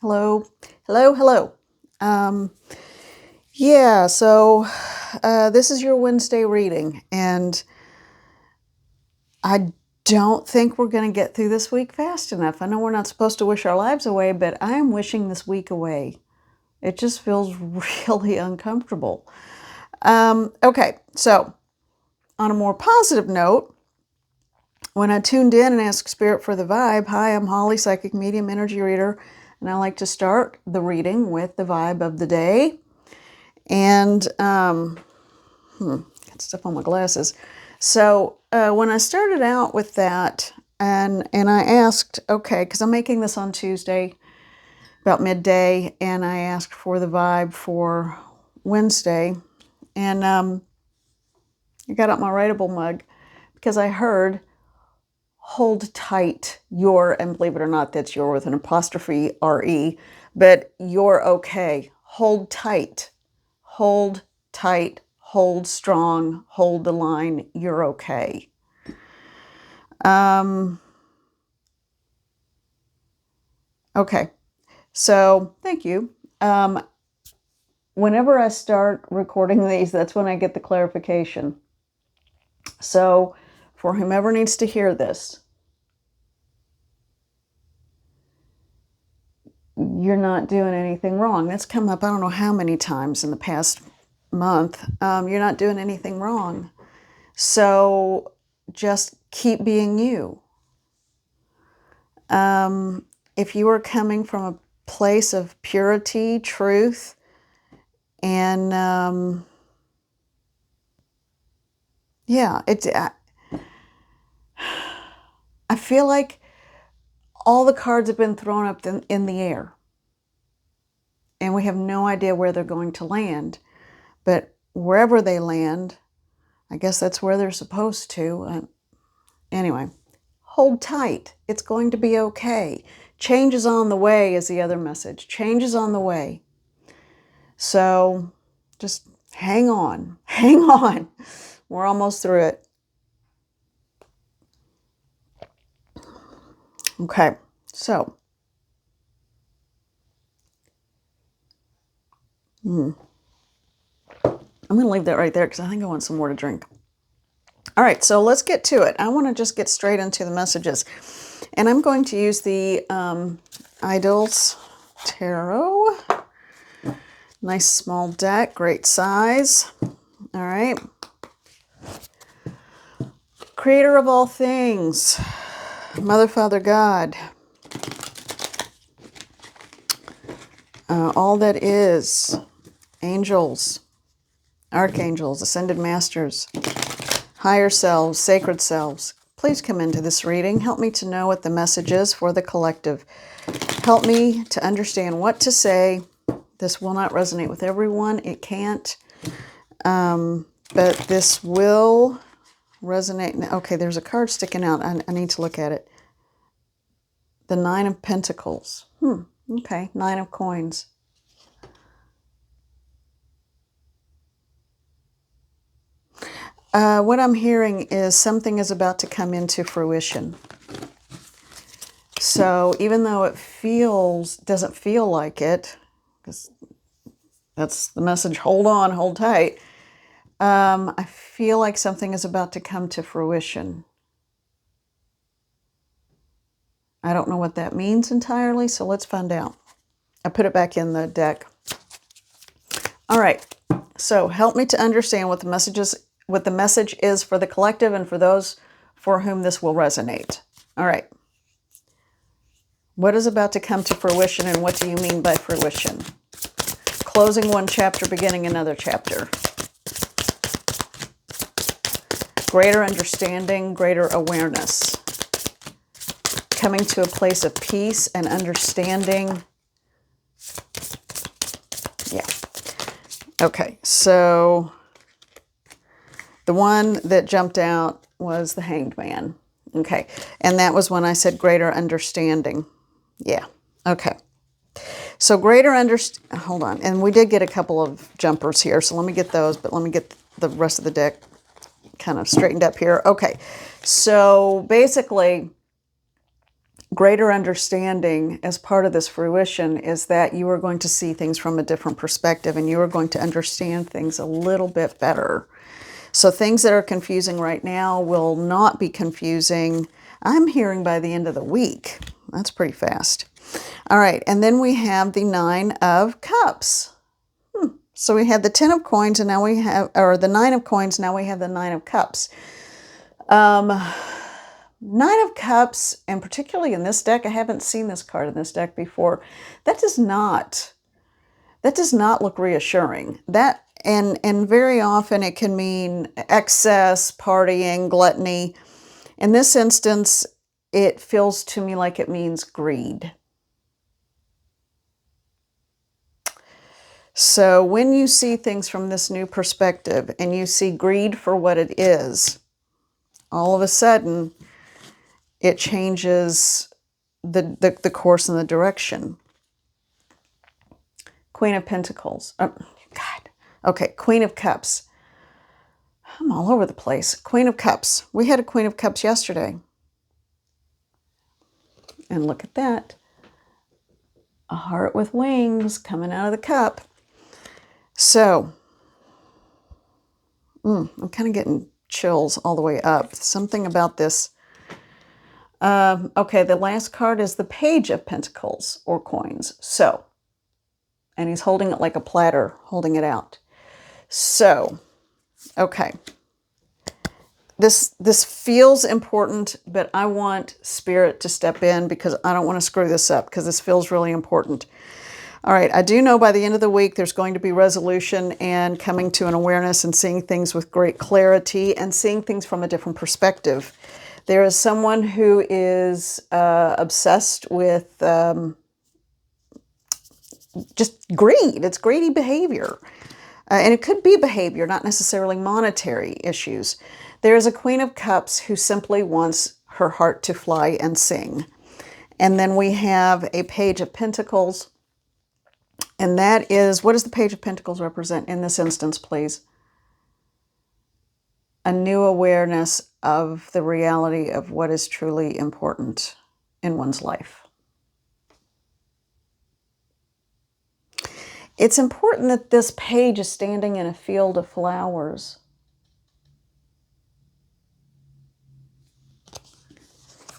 Hello, hello, hello. Um, yeah, so this is your Wednesday reading, and I don't think we're going to get through this week fast enough. I know we're not supposed to wish our lives away, but I am wishing this week away. It just feels really uncomfortable. Okay, so on a more positive note, when I tuned in and asked Spirit for the vibe, hi, I'm Holly, psychic medium, energy reader, and I like to start the reading with the vibe of the day. And got stuff on my glasses. So when I started out with that, and I asked, okay, because I'm making this on Tuesday about midday, and I asked for the vibe for Wednesday, and I got out my writable mug because I heard hold tight your, and believe it or not, that's your with an apostrophe R-E, but you're okay. Hold tight. Hold tight. Hold strong. Hold the line. You're okay. Okay. So thank you. Whenever I start recording these, that's when I get the clarification. So for whomever needs to hear this, you're not doing anything wrong. That's come up I don't know how many times in the past month. You're not doing anything wrong. So just keep being you. If you are coming from a place of purity, truth, and yeah, I feel like all the cards have been thrown up in the air, and we have no idea where they're going to land. But wherever they land, I guess that's where they're supposed to. Anyway, hold tight. It's going to be okay. Change is on the way is the other message. Change is on the way. So just hang on. Hang on. We're almost through it. Okay, so I'm going to leave that right there because I think I want some more to drink. All right, so let's get to it. I want to just get straight into the messages. And I'm going to use the Idols Tarot. Nice small deck, great size. All right. Creator of all things, Mother, Father, God, all that is, angels, archangels, ascended masters, higher selves, sacred selves, please come into this reading. Help me to know what the message is for the collective. Help me to understand what to say. This will not resonate with everyone. It can't. But this will resonate. Okay, there's a card sticking out. I need to look at it. The Nine of Pentacles. Okay, Nine of Coins. What I'm hearing is something is about to come into fruition. So even though it doesn't feel like it, because that's the message, hold on, hold tight, I feel like something is about to come to fruition. I don't know what that means entirely, so let's find out. I put it back in the deck. All right, so help me to understand what the message is for the collective and for those for whom this will resonate. All right. What is about to come to fruition, and what do you mean by fruition? Closing one chapter, beginning another chapter. Greater understanding, greater awareness. Coming to a place of peace and understanding. Yeah. Okay, so the one that jumped out was the Hanged Man. Okay, and that was when I said greater understanding. Yeah, okay. So greater hold on, and we did get a couple of jumpers here, so let me get those, but let me get the rest of the deck kind of straightened up here. Okay, so basically, greater understanding as part of this fruition is that you are going to see things from a different perspective, and you are going to understand things a little bit better. So things that are confusing right now will not be confusing, I'm hearing, by the end of the week. That's pretty fast. All right, and then we have the Nine of Cups. So we had the 10 of coins, and now we have, or the 9 of coins, now we have the 9 of cups. 9 of Cups, and particularly in this deck, I haven't seen this card in this deck before. That does not look reassuring. That and very often it can mean excess, partying, gluttony. In this instance, it feels to me like it means greed. So when you see things from this new perspective and you see greed for what it is, all of a sudden it changes the course and the direction. Queen of Pentacles. Oh, God. Okay, Queen of Cups. I'm all over the place. Queen of Cups. We had a Queen of Cups yesterday. And look at that. A heart with wings coming out of the cup. So, I'm kind of getting chills all the way up. Something about this. Okay, the last card is the Page of Pentacles or coins. So, and he's holding it like a platter, holding it out. So, okay. This feels important, but I want Spirit to step in because I don't want to screw this up because this feels really important. All right, I do know by the end of the week there's going to be resolution and coming to an awareness and seeing things with great clarity and seeing things from a different perspective. There is someone who is obsessed with just greed. It's greedy behavior. And it could be behavior, not necessarily monetary issues. There is a Queen of Cups who simply wants her heart to fly and sing. And then we have a Page of Pentacles. And that is, what does the Page of Pentacles represent in this instance, please? A new awareness of the reality of what is truly important in one's life. It's important that this page is standing in a field of flowers.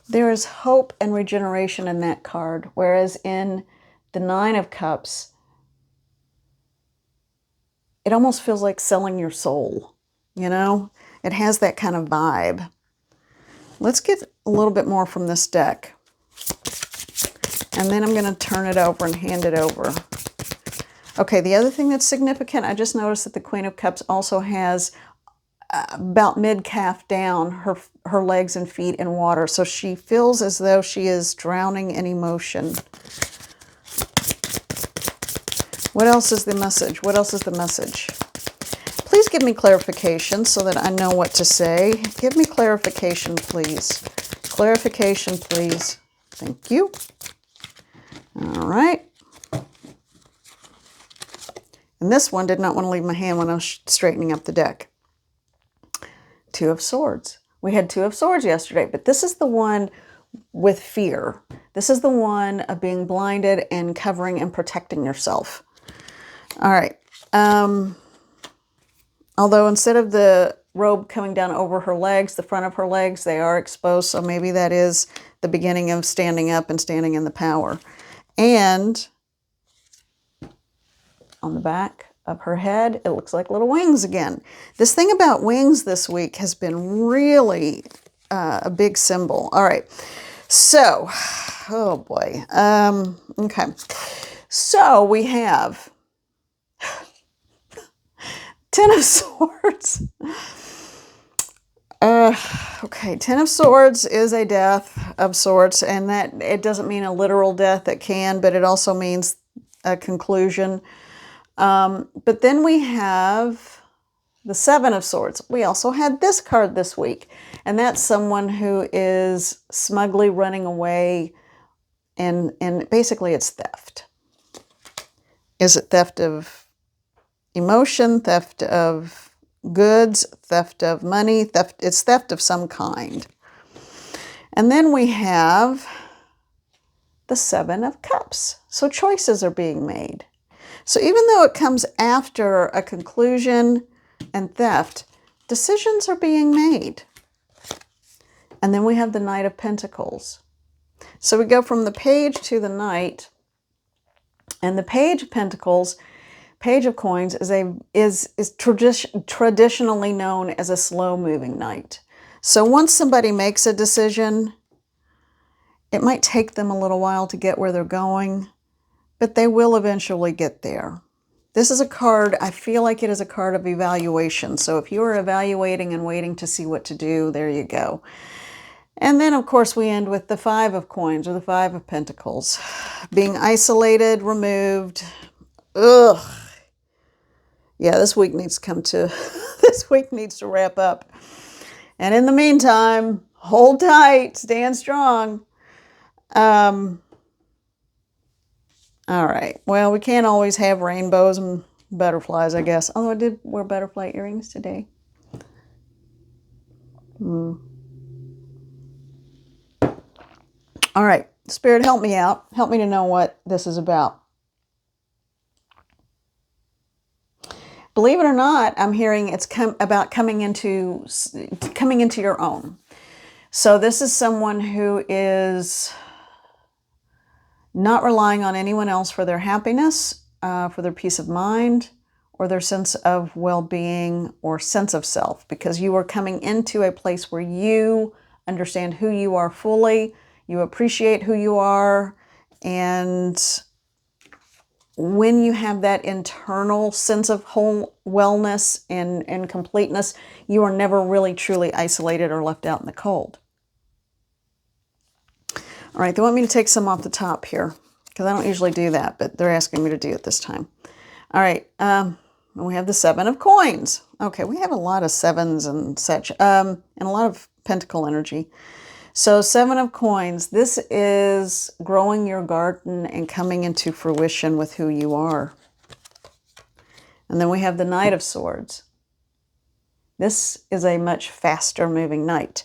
There is hope and regeneration in that card, whereas in the Nine of Cups, it almost feels like selling your soul, you know? It has that kind of vibe. Let's get a little bit more from this deck. And then I'm going to turn it over and hand it over. Okay, the other thing that's significant, I just noticed that the Queen of Cups also has about mid-calf down, her legs and feet in water. So she feels as though she is drowning in emotion. What else is the message? What else is the message? Please give me clarification so that I know what to say. Give me clarification, please. Clarification, please. Thank you. All right. And this one did not want to leave my hand when I was straightening up the deck. Two of Swords. We had Two of Swords yesterday, but this is the one with fear. This is the one of being blinded and covering and protecting yourself. All right. Although instead of the robe coming down over her legs, the front of her legs, they are exposed. So maybe that is the beginning of standing up and standing in the power. And on the back of her head, it looks like little wings again. This thing about wings this week has been really a big symbol. All right. So, oh boy. Okay. So we have Ten of Swords. Okay, Ten of Swords is a death of sorts, and that it doesn't mean a literal death. It can, but it also means a conclusion. But then we have the Seven of Swords. We also had this card this week, and that's someone who is smugly running away, and basically it's theft. Is it theft of emotion, theft of goods, theft of money, theft? It's theft of some kind. And then we have the Seven of Cups. So choices are being made. So even though it comes after a conclusion and theft, decisions are being made. And then we have the Knight of Pentacles. So we go from the Page to the Knight. And the Page of Pentacles, Page of Coins, is traditionally known as a slow-moving knight. So once somebody makes a decision, it might take them a little while to get where they're going, but they will eventually get there. This is a card, I feel like it is a card of evaluation. So if you are evaluating and waiting to see what to do, there you go. And then, of course, we end with the Five of Coins, or the Five of Pentacles. Being isolated, removed. Ugh. Yeah, this week needs to come to, this week needs to wrap up. And in the meantime, hold tight, stand strong. All right. Well, we can't always have rainbows and butterflies, I guess. Although I did wear butterfly earrings today. All right. Spirit, help me out. Help me to know what this is about. Believe it or not, I'm hearing it's about coming into your own. So this is someone who is not relying on anyone else for their happiness, for their peace of mind, or their sense of well-being or sense of self, because you are coming into a place where you understand who you are fully, you appreciate who you are, and when you have that internal sense of whole wellness and completeness, you are never really truly isolated or left out in the cold. All right, they want me to take some off the top here because I don't usually do that, but they're asking me to do it this time. All right, we have the Seven of Coins. Okay, we have a lot of sevens and such, and a lot of pentacle energy. So Seven of Coins, this is growing your garden and coming into fruition with who you are. And then we have the Knight of Swords. This is a much faster moving knight.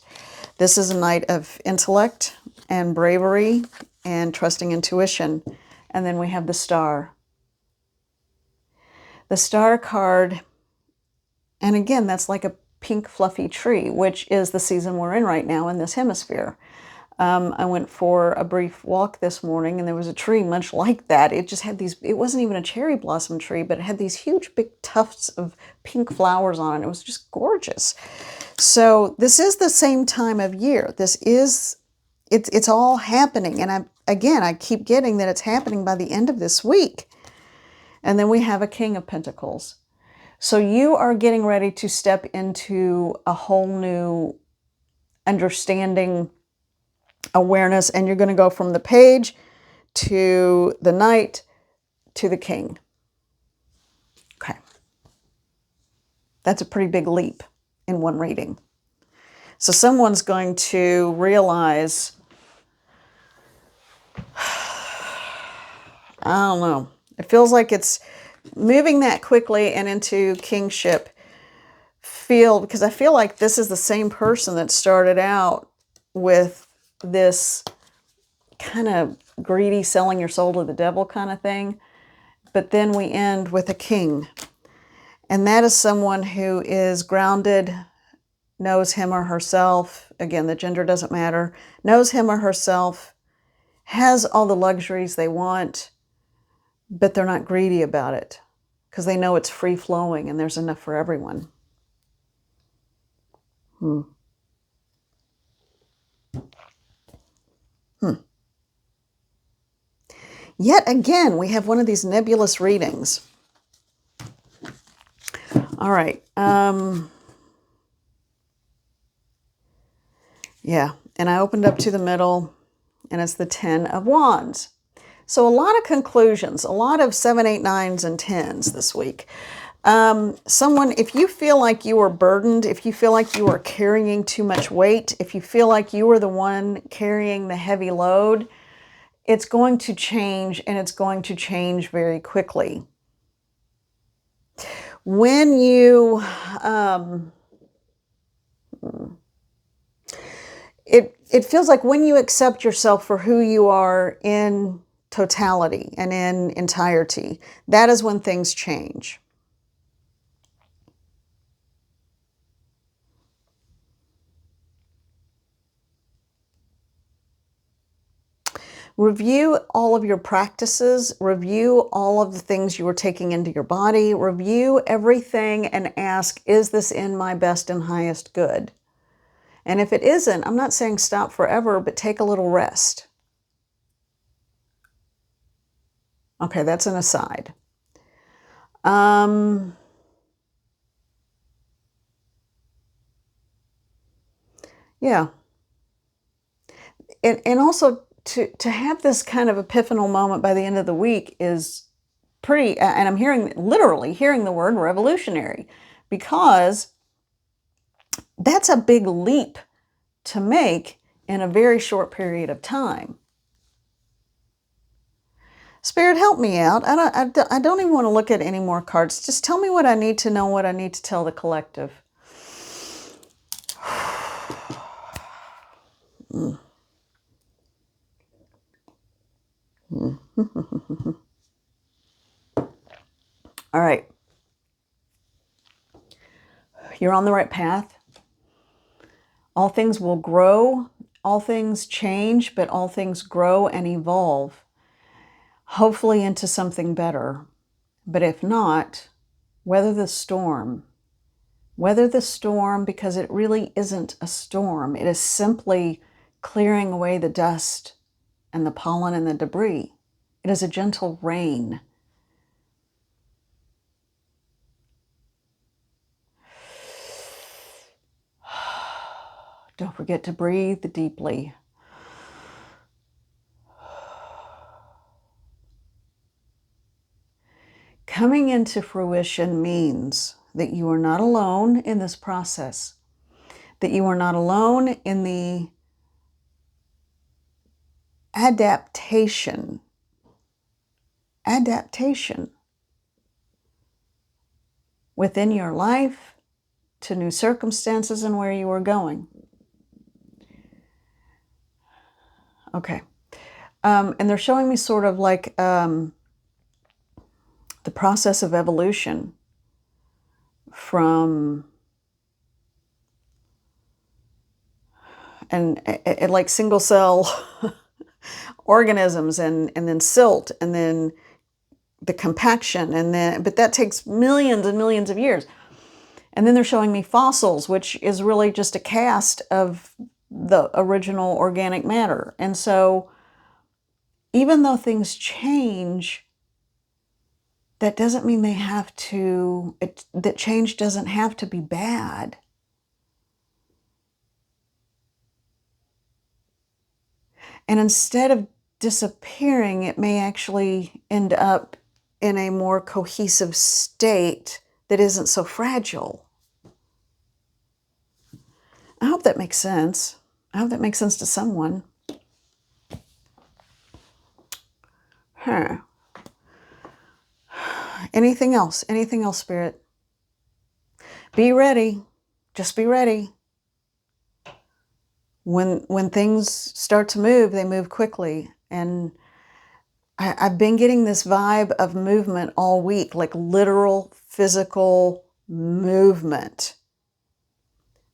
This is a knight of intellect and bravery and trusting intuition. And then we have the Star. The Star card, and again, that's like a pink fluffy tree, which is the season we're in right now in this hemisphere. I went for a brief walk this morning and there was a tree much like that. It just had these, it wasn't even a cherry blossom tree, but it had these huge big tufts of pink flowers on it. It was just gorgeous. So this is the same time of year. This is, it's all happening. And I keep getting that it's happening by the end of this week. And then we have a King of Pentacles. So you are getting ready to step into a whole new understanding, awareness, and you're going to go from the Page to the Knight to the King. Okay. That's a pretty big leap in one reading. So someone's going to realize, I don't know, it feels like it's moving that quickly and into kingship because I feel like this is the same person that started out with this kind of greedy, selling your soul to the devil kind of thing. But then we end with a king. And that is someone who is grounded, knows him or herself. Again, the gender doesn't matter. Knows him or herself, has all the luxuries they want, but they're not greedy about it because they know it's free flowing and there's enough for everyone. Yet again, we have one of these nebulous readings. All right. Yeah, and I opened up to the middle, and it's the Ten of Wands. So a lot of conclusions, a lot of 7, 8, 9s, and 10s this week. Someone, if you feel like you are burdened, if you feel like you are carrying too much weight, if you feel like you are the one carrying the heavy load, it's going to change, and it's going to change very quickly. When it it feels like when you accept yourself for who you are in totality and in entirety, that is when things change. Review all of your practices, review all of the things you are taking into your body, review everything and ask, is this in my best and highest good? And if it isn't, I'm not saying stop forever, but take a little rest. Okay, that's an aside. Yeah. And also to have this kind of epiphanal moment by the end of the week is pretty, and I'm literally hearing the word revolutionary, because that's a big leap to make in a very short period of time. Spirit, help me out. I don't even want to look at any more cards. Just tell me what I need to know, what I need to tell the collective. All right. You're on the right path. All things will grow. All things change, but all things grow and evolve, hopefully into something better. But if not, weather the storm. Weather the storm, because it really isn't a storm. It is simply clearing away the dust and the pollen and the debris. It is a gentle rain. Don't forget to breathe deeply. Coming into fruition means that you are not alone in this process, that you are not alone in the adaptation within your life to new circumstances and where you are going. Okay. And they're showing me sort of like the process of evolution from and like single cell organisms and then silt and then the compaction but that takes millions and millions of years. And then they're showing me fossils, which is really just a cast of the original organic matter. And so even though things change, that doesn't mean that change doesn't have to be bad. And instead of disappearing, it may actually end up in a more cohesive state that isn't so fragile. I hope that makes sense. I hope that makes sense to someone. Huh. Anything else? Anything else, Spirit? Be ready. Just be ready. When things start to move, they move quickly. And I've been getting this vibe of movement all week, like literal physical movement.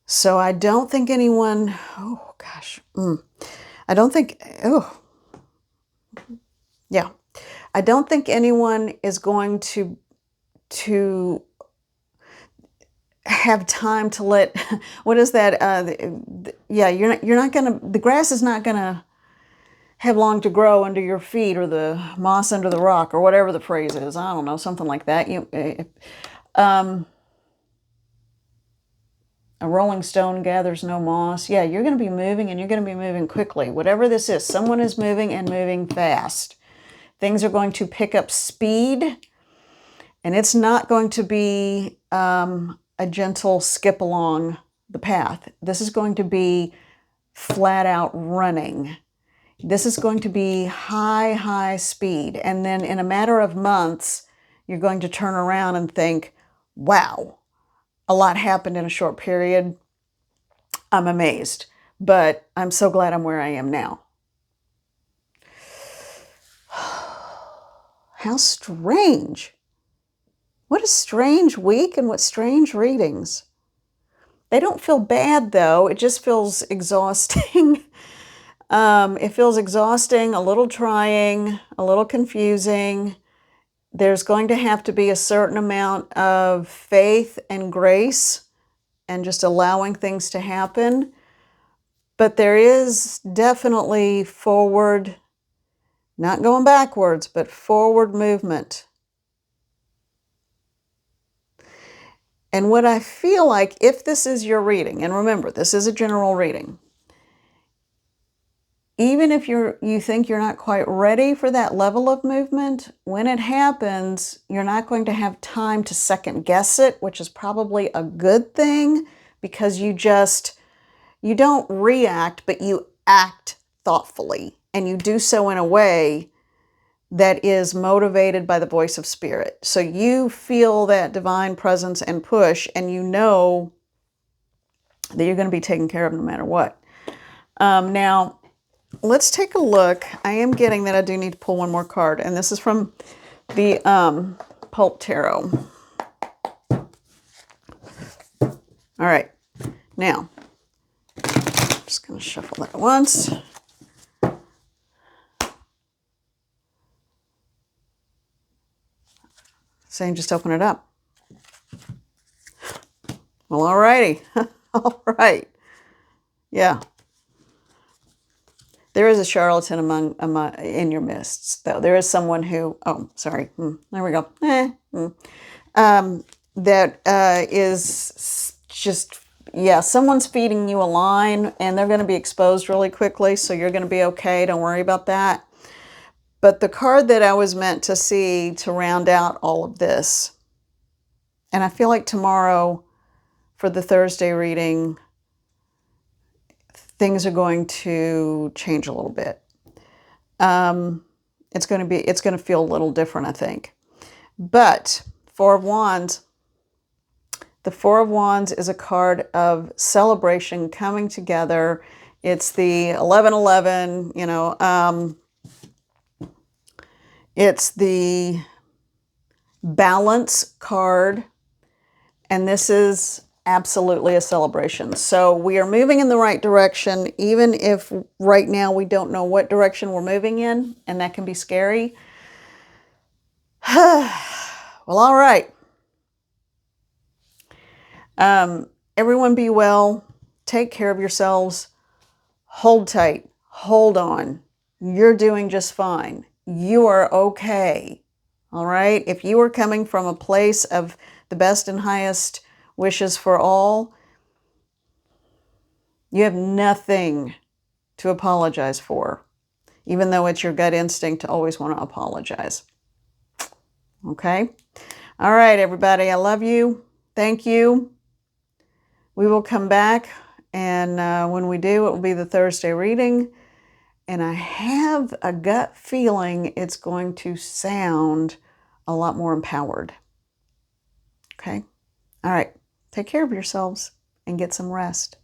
So I don't think anyone, oh gosh, I don't think, I don't think anyone is going to have time to let, what is that? You're not gonna, the grass is not gonna have long to grow under your feet, or the moss under the rock, or whatever the phrase is. I don't know, something like that. A rolling stone gathers no moss. Yeah, you're going to be moving, and you're going to be moving quickly. Whatever this is, someone is moving and moving fast. Things are going to pick up speed, and it's not going to be a gentle skip along the path. This is going to be flat out running. This is going to be high, high speed. And then in a matter of months, you're going to turn around and think, wow, a lot happened in a short period. I'm amazed. but I'm so glad I'm where I am now. How strange. What a strange week and what strange readings. They don't feel bad though. It just feels exhausting. It feels exhausting, a little trying, a little confusing. There's going to have to be a certain amount of faith and grace and just allowing things to happen. But there is definitely forward, not going backwards, but forward movement. And what I feel like, if this is your reading, and remember, this is a general reading, even if you think you're not quite ready for that level of movement, when it happens, you're not going to have time to second guess it, which is probably a good thing, because you don't react, but you act thoughtfully, and you do so in a way that is motivated by the voice of spirit. So you feel that divine presence and push, and you know that you're going to be taken care of no matter what. Now, let's take a look. I am getting that I do need to pull one more card, and this is from the Pulp Tarot. All right. Now, I'm just going to shuffle that once. Saying just open it up. Well, all righty. All right. Yeah. There is a charlatan among in your midst, though. There is someone who, there we go. That is just, someone's feeding you a line, and they're going to be exposed really quickly, so you're going to be okay. Don't worry about that. But the card that I was meant to see to round out all of this, and I feel like tomorrow for the Thursday reading, things are going to change a little bit. It's going to feel a little different, I think. But Four of Wands, the Four of Wands is a card of celebration, coming together. It's the 11:11, it's the balance card, and this is absolutely a celebration. So we are moving in the right direction, even if right now we don't know what direction we're moving in, and that can be scary. Well, all right. Everyone be well. Take care of yourselves. Hold tight. Hold on. You're doing just fine. You are okay. All right? If you are coming from a place of the best and highest wishes for all, you have nothing to apologize for, even though it's your gut instinct to always want to apologize. Okay? All right, everybody. I love you. Thank you. We will come back, and when we do, it will be the Thursday reading. And I have a gut feeling it's going to sound a lot more empowered. Okay? All right. Take care of yourselves and get some rest.